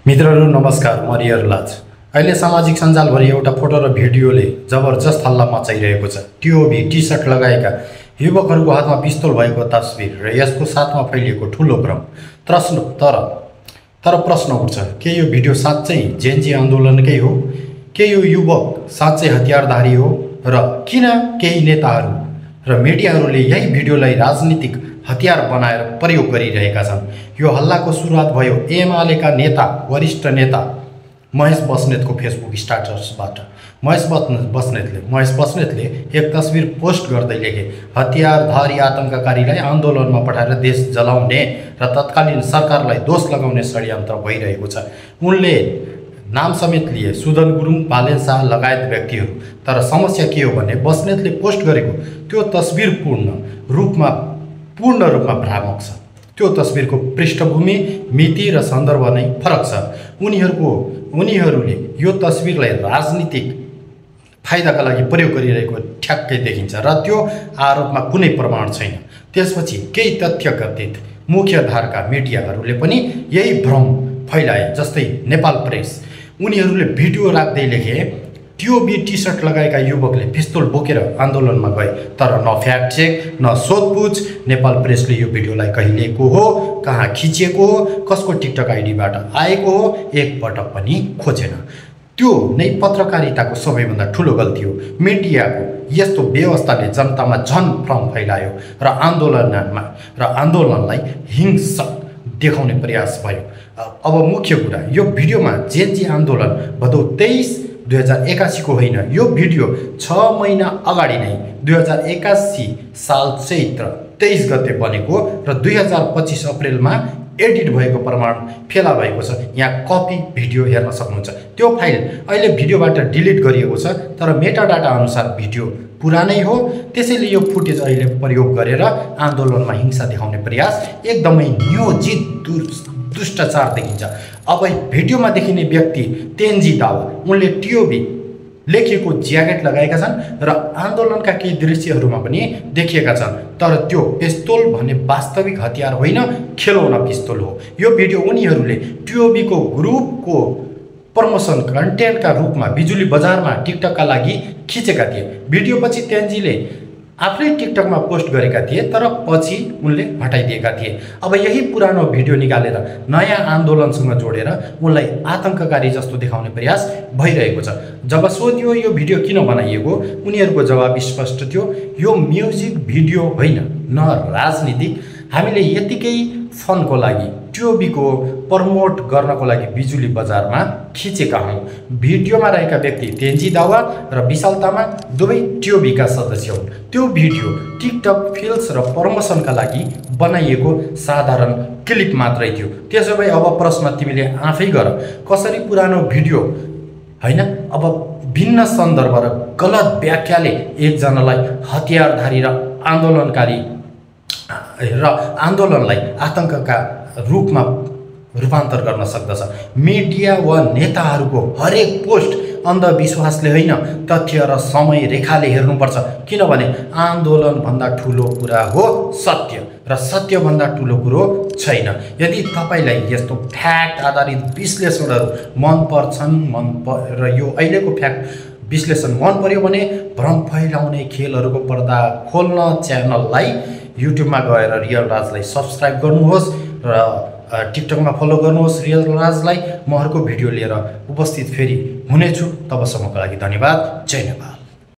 मित्रहरू नमस्कार, म रियरलाज। अहिले सामाजिक सञ्जालभरि एउटा फोटो र भिडियोले जबरजस्त हल्ला मचाइरहेको छ। टिओबी टी सर्ट लगाएका युवकहरूको हातमा पिस्तोल भएको तस्बिर र यसको साथमा फैलिएको ठुलो भ्रम। तर प्रश्न उठ्छ, के यो भिडियो साँच्चै जेनजी आन्दोलनकै हो? के यो युवक साँच्चै हतियारधारी हो? र किन केही नेताहरू र मिडियाहरूले यही भिडियोलाई राजनीतिक हतियार बनाएर प्रयोग गरिरहेका छन्? यो हल्लाको सुरुवात भयो एमालेका वरिष्ठ नेता महेश बस्नेतको फेसबुक स्ट्याटसबाट। महेश बस्नेतले एक तस्बिर पोस्ट गर्दै लेखे, हतियारधारी आतंककारीलाई आन्दोलनमा पठाएर देश जलाउने र तत्कालीन सरकारलाई दोष लगाउने षड्यन्त्र भइरहेको छ। उनले नाम समेत लिए, सुदन गुरुङ, बालेन शाह लगायत व्यक्तिहरू। तर समस्या के हो भने बस्नेतले पोस्ट गरेको त्यो तस्बिर पूर्ण रूपमा भ्रामक छ। त्यो तस्बिरको पृष्ठभूमि, मिति र सन्दर्भ नै फरक छ। उनीहरूले यो तस्बिरलाई राजनीतिक फाइदाका लागि प्रयोग गरिरहेको ठ्याक्कै देखिन्छ र त्यो आरोपमा कुनै प्रमाण छैन। त्यसपछि केही तथ्यकथित मुख्यधारका मिडियाहरूले पनि यही भ्रम फैलाए, जस्तै नेपाल प्रेस। उनीहरूले भिडियो राख्दै लेखे, टिओबी टी सर्ट लगाएका युवकले पिस्तोल बोकेर आन्दोलनमा गए, तर न फ्याक्ट चेक न सोधपुछ। नेपाल प्रेसले यो भिडियोलाई कहिलेको हो, कहाँ खिचिएको हो, कसको टिकटक आइडीबाट आएको हो एकपटक पनि खोजेन। त्यो नै पत्रकारिताको सबैभन्दा ठुलो गल्ती हो। मिडियाको यस्तो व्यवस्थाले जनतामा झन भ्रम फैलायो र आन्दोलनलाई हिंसक देखाउने प्रयास भयो। अब मुख्य कुरा, यो भिडियोमा जेनजी आन्दोलन भदौ 23/2081 को होइन। यो भिडियो 6 महिना अगाडि नै 2081 साल चैत्र 23 गते बनेको र 2025 अप्रिलमा एडिट भएको प्रमाण फेला भएको छ। यहाँ कपी भिडियो हेर्न सक्नुहुन्छ। त्यो फाइल अहिले भिडियोबाट डिलिट गरिएको छ, तर मेटाडाटा अनुसार भिडियो पुरानै हो। त्यसैले यो फुटेज अहिले प्रयोग गरेर आन्दोलनमा हिंसा देखाउने प्रयास एकदमै नियोजित दुष्टाचार देखिन्छ। अब भिडियोमा देखिने व्यक्ति तेन्जी दावा, उनले टिओबी लेखिएको ज्याकेट लगाएका छन् र आन्दोलनका केही दृश्यहरूमा पनि देखिएका छन्। तर त्यो पिस्तोल भने वास्तविक हतियार होइन, खेलौना पिस्तोल हो। यो भिडियो उनीहरूले टिओबीको ग्रुपको प्रमोसन कन्टेन्टका रूपमा बिजुली बजारमा टिकटकका लागि खिचेका थिए। भिडियोपछि तेन्जीले आफै टिकटकमा पोस्ट गरेका थिए, तर पछि उनले हटाइदिएका थिए। अब यही पुरानो भिडियो निकालेर नयाँ आन्दोलनसँग जोडेर उनलाई आतंककारी जस्तो देखाउने प्रयास भइरहेको छ। जब सोधियो यो भिडियो किन बनाइएको, उनीहरूको जवाब स्पष्ट थियो, यो म्युजिक भिडियो होइन, न राजनीतिक। हामीले यतिकै फनको लागि टिओबीको प्रमोट गर्नको लागि बिजुली बजारमा खिचेका हौँ। भिडियोमा रहेका व्यक्ति तेन्जी दावा र विशाल तामाङ दुवै टिओबीका सदस्य हुन्। त्यो भिडियो टिकटक फिल्स र प्रमोसनका लागि बनाइएको साधारण क्लिप मात्रै थियो। त्यसो भए अब प्रश्न तिमीले आफै गर, कसरी पुरानो भिडियो होइन, अब भिन्न सन्दर्भ र गलत व्याख्याले एकजनालाई हतियारधारी र आन्दोलनलाई आतंकका रूपमा रूपान्तर गर्न सक्दछ। मिडिया वा नेताहरूको हरेक पोस्ट अन्धविश्वासले होइन, तथ्य र समय रेखाले हेर्नुपर्छ। किनभने आन्दोलनभन्दा ठुलो कुरा हो सत्य, र सत्यभन्दा ठुलो कुरो छैन। यदि तपाईँलाई यस्तो फ्याक्ट आधारित विश्लेषणहरू मन पर्छन् र यो अहिलेको फ्याक्ट विश्लेषण मन पर्यो भने भ्रम फैलाउने खेलहरूको पर्दा खोल्न च्यानललाई युट्युबमा गएर रियलराजलाई सब्सक्राइब गर्नुहोस् र टिकटकमा फलो गर्नुहोस् रियलराजलाई। म अर्को भिडियो लिएर उपस्थित फेरि हुनेछु। तबसम्मको लागि धन्यवाद। जय नेपाल।